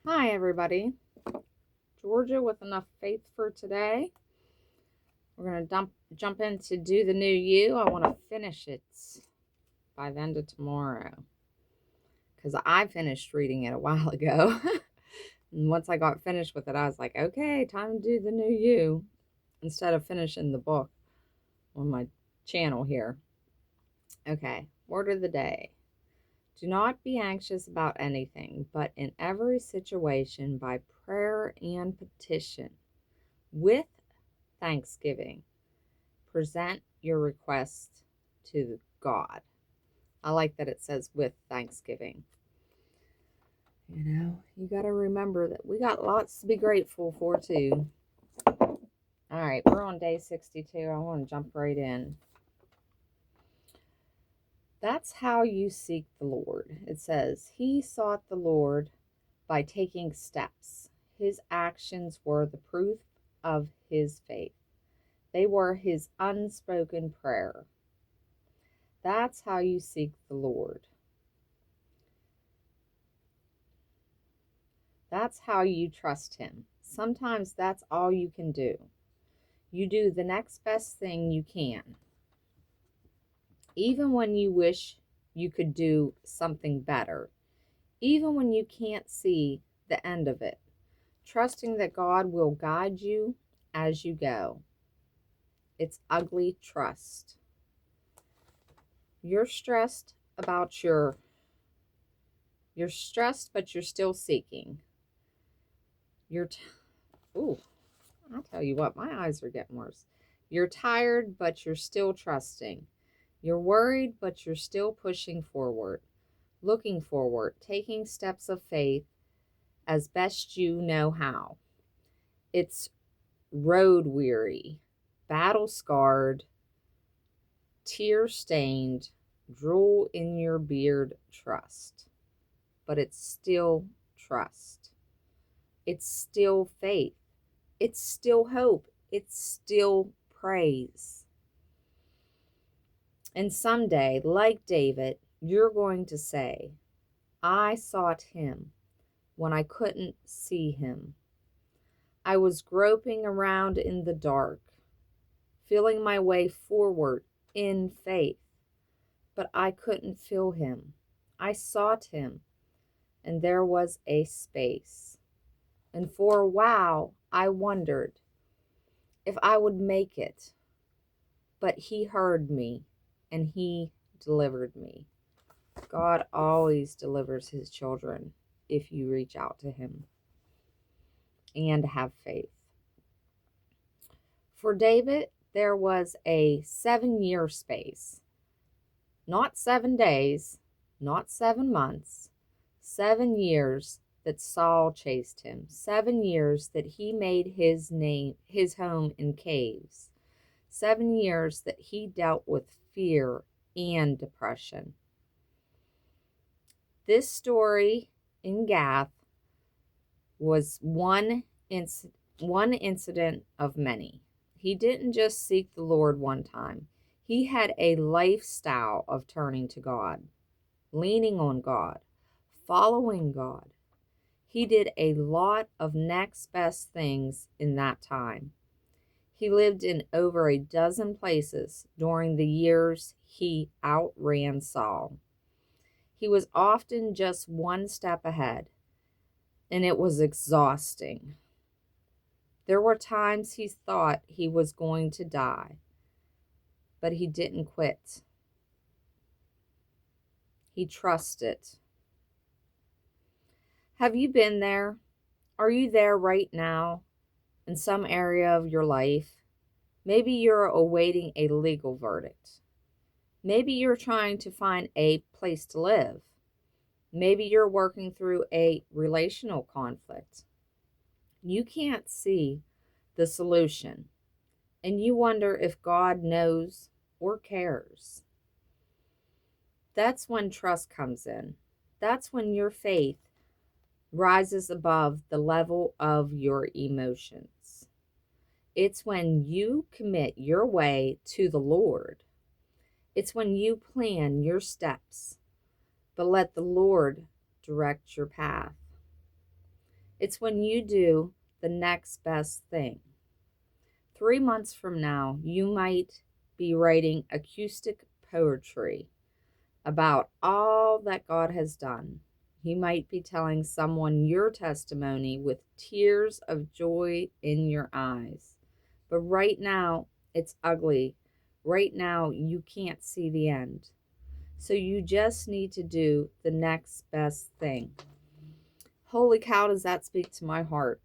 Hi, everybody. Georgia with enough faith for today. We're going to jump in to do the new you. I want to finish it by the end of tomorrow because I finished reading it a while ago. And once I got finished with it, I was like, okay, time to do the new you instead of finishing the book on my channel here. Okay, word of the day. Do not be anxious about anything, but in every situation, by prayer and petition, with thanksgiving, present your request to God. I like that it says with thanksgiving. You got to remember that we got lots to be grateful for too. All right, we're on day 62. I want to jump right in. That's how you seek the Lord. It says, He sought the Lord by taking steps. His actions were the proof of his faith. They were his unspoken prayer. That's how you seek the Lord. That's how you trust him. Sometimes that's all you can do. You do the next best thing you can, even when you wish you could do something better, even when you can't see the end of it, trusting that God will guide you as you go. It's ugly trust. You're stressed about you're stressed, but you're still seeking. Ooh, I'll tell you what, my eyes are getting worse. You're tired, but you're still trusting. You're worried, but you're still pushing forward, looking forward, taking steps of faith as best you know how. It's road weary, battle scarred, tear stained, drool in your beard trust. But it's still trust. It's still faith. It's still hope. It's still praise. And someday, like David, you're going to say, I sought him when I couldn't see him. I was groping around in the dark, feeling my way forward in faith, but I couldn't feel him. I sought him, and there was a space. And for a while, I wondered if I would make it, but he heard me and he delivered me. God always delivers his children if you reach out to him and have faith. For David, there was a 7-year space, not 7 days, not 7 months, 7 years that Saul chased him, 7 years that he made his home in caves, 7 years that he dealt with fear and depression. This story in Gath was one incident of many. He didn't just seek the Lord one time. He had a lifestyle of turning to God, leaning on God, following God. He did a lot of next best things in that time. He lived in over a dozen places during the years he outran Saul. He was often just one step ahead, and it was exhausting. There were times he thought he was going to die, but he didn't quit. He trusted. Have you been there? Are you there right now in some area of your life? Maybe you're awaiting a legal verdict. Maybe you're trying to find a place to live. Maybe you're working through a relational conflict. You can't see the solution, and you wonder if God knows or cares. That's when trust comes in. That's when your faith rises above the level of your emotions. It's when you commit your way to the Lord. It's when you plan your steps, but let the Lord direct your path. It's when you do the next best thing. 3 months from now, you might be writing acoustic poetry about all that God has done. You might be telling someone your testimony with tears of joy in your eyes. But right now, it's ugly. Right now, you can't see the end. So you just need to do the next best thing. Holy cow, does that speak to my heart?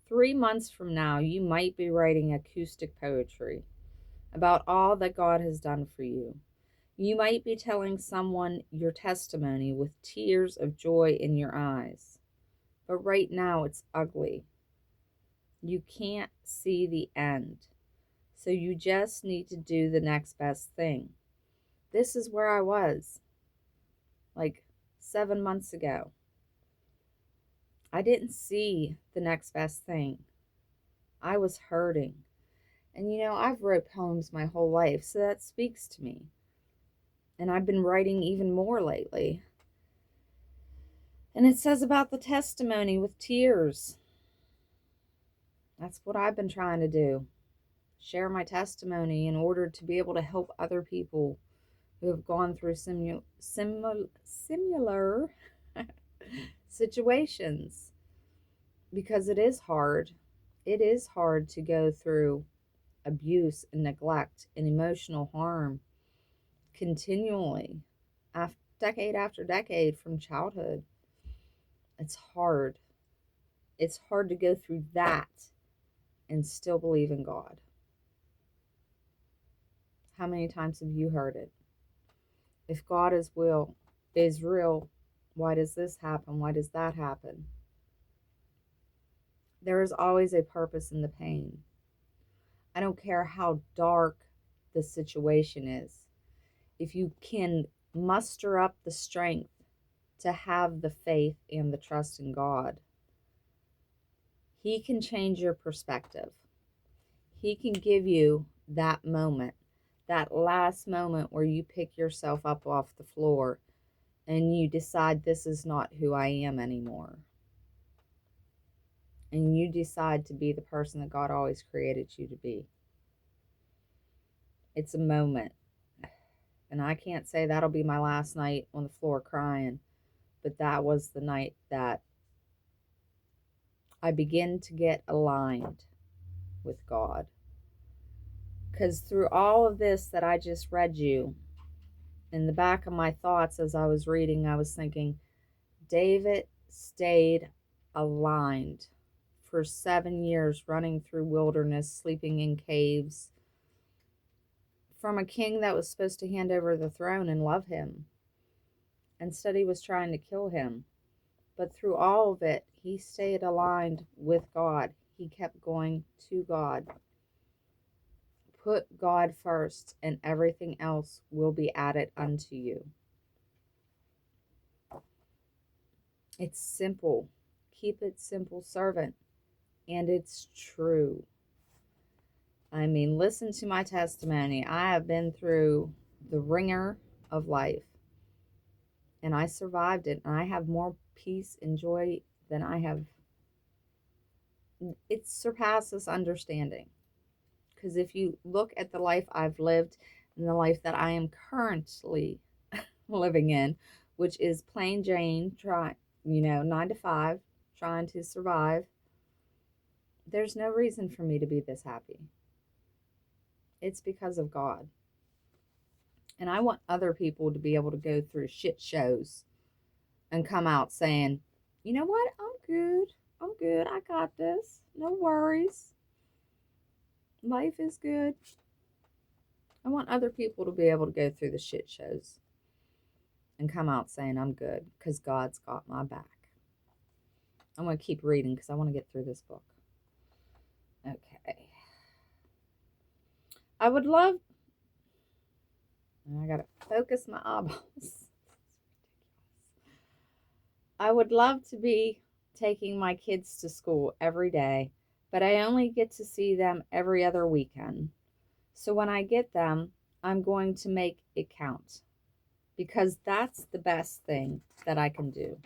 3 months from now, you might be writing acoustic poetry about all that God has done for you. You might be telling someone your testimony with tears of joy in your eyes. But right now, it's ugly. You can't see the end. So you just need to do the next best thing. This is where I was like 7 months ago. I didn't see the next best thing. I was hurting. And I've wrote poems my whole life, so that speaks to me. And I've been writing even more lately. And it says about the testimony with tears. That's what I've been trying to do. Share my testimony in order to be able to help other people who have gone through similar situations. Because it is hard. It is hard to go through abuse and neglect and emotional harm continually, decade after decade from childhood. It's hard. It's hard to go through that and still believe in God. How many times have you heard it? If God is real, why does this happen? Why does that happen? There is always a purpose in the pain. I don't care how dark the situation is. If you can muster up the strength to have the faith and the trust in God, He can change your perspective. He can give you that moment, that last moment where you pick yourself up off the floor and you decide this is not who I am anymore. And you decide to be the person that God always created you to be. It's a moment. And I can't say that'll be my last night on the floor crying, but that was the night that I begin to get aligned with God. Because through all of this that I just read you, in the back of my thoughts as I was reading, I was thinking, David stayed aligned for 7 years, running through wilderness, sleeping in caves, from a king that was supposed to hand over the throne and love him. Instead, he was trying to kill him. But through all of it, he stayed aligned with God. He kept going to God. Put God first, and everything else will be added unto you. It's simple. Keep it simple, servant. And it's true. I mean, listen to my testimony. I have been through the ringer of life, and I survived it, and I have more peace and joy than I have. It surpasses understanding. Because if you look at the life I've lived and the life that I am currently living in, which is plain Jane, 9 to 5, trying to survive, there's no reason for me to be this happy. It's because of God. And I want other people to be able to go through shit shows and come out saying, you know what, I'm good. I got this. No worries. Life is good. I want other people to be able to go through the shit shows and come out saying I'm good because God's got my back. I'm going to keep reading because I want to get through this book. Okay. I would love... I got to focus my eyeballs. I would love to be taking my kids to school every day, but I only get to see them every other weekend. So when I get them, I'm going to make it count because that's the best thing that I can do.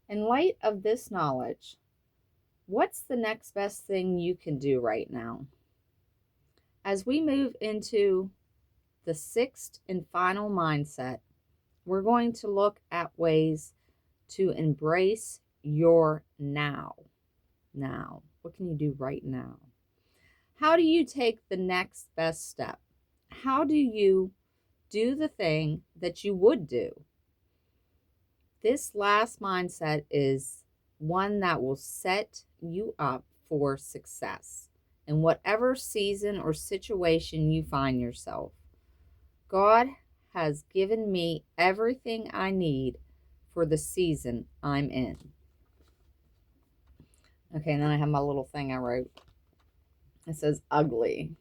In light of this knowledge, what's the next best thing you can do right now? As we move into the sixth and final mindset, we're going to look at ways to embrace your now. Now, what can you do right now? How do you take the next best step? How do you do the thing that you would do? This last mindset is one that will set you up for success in whatever season or situation you find yourself. God has given me everything I need for the season I'm in. Okay, and then I have my little thing I wrote. It says ugly.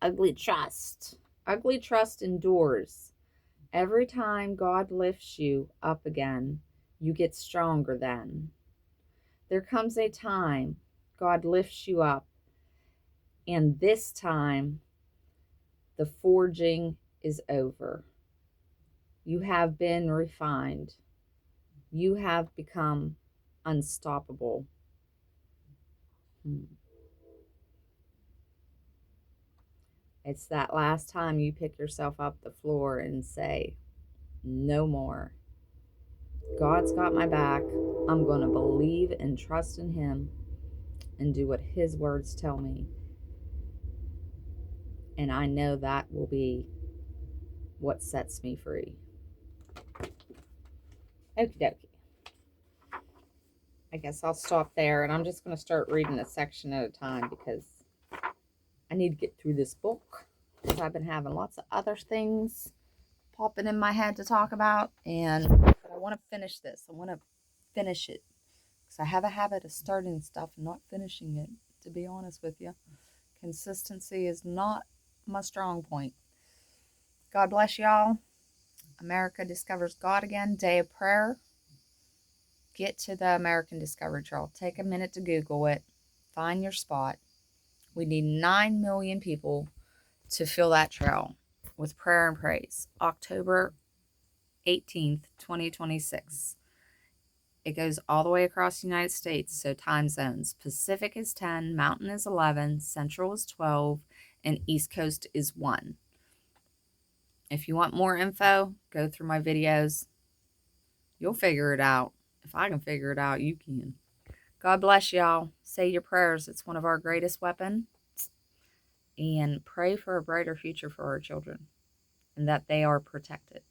Ugly trust. Ugly trust endures. Every time God lifts you up again, you get stronger then. There comes a time God lifts you up, and this time the forging is over. You have been refined. You have become unstoppable. It's that last time you pick yourself up the floor and say, no more. God's got my back. I'm going to believe and trust in Him and do what His words tell me. And I know that will be what sets me free. Okie dokie. I guess I'll stop there, and I'm just going to start reading a section at a time because I need to get through this book because I've been having lots of other things popping in my head to talk about, but I want to finish this. I want to finish it because I have a habit of starting stuff and not finishing it, to be honest with you. Consistency is not my strong point. God bless y'all. America Discovers God Again, Day of Prayer. Get to the American Discovery Trail. Take a minute to Google it. Find your spot. We need 9 million people to fill that trail with prayer and praise. October 18th, 2026. It goes all the way across the United States, so time zones. Pacific is 10, Mountain is 11, Central is 12, and East Coast is 1. If you want more info, go through my videos. You'll figure it out. If I can figure it out, you can. God bless y'all. Say your prayers. It's one of our greatest weapons. And pray for a brighter future for our children and that they are protected.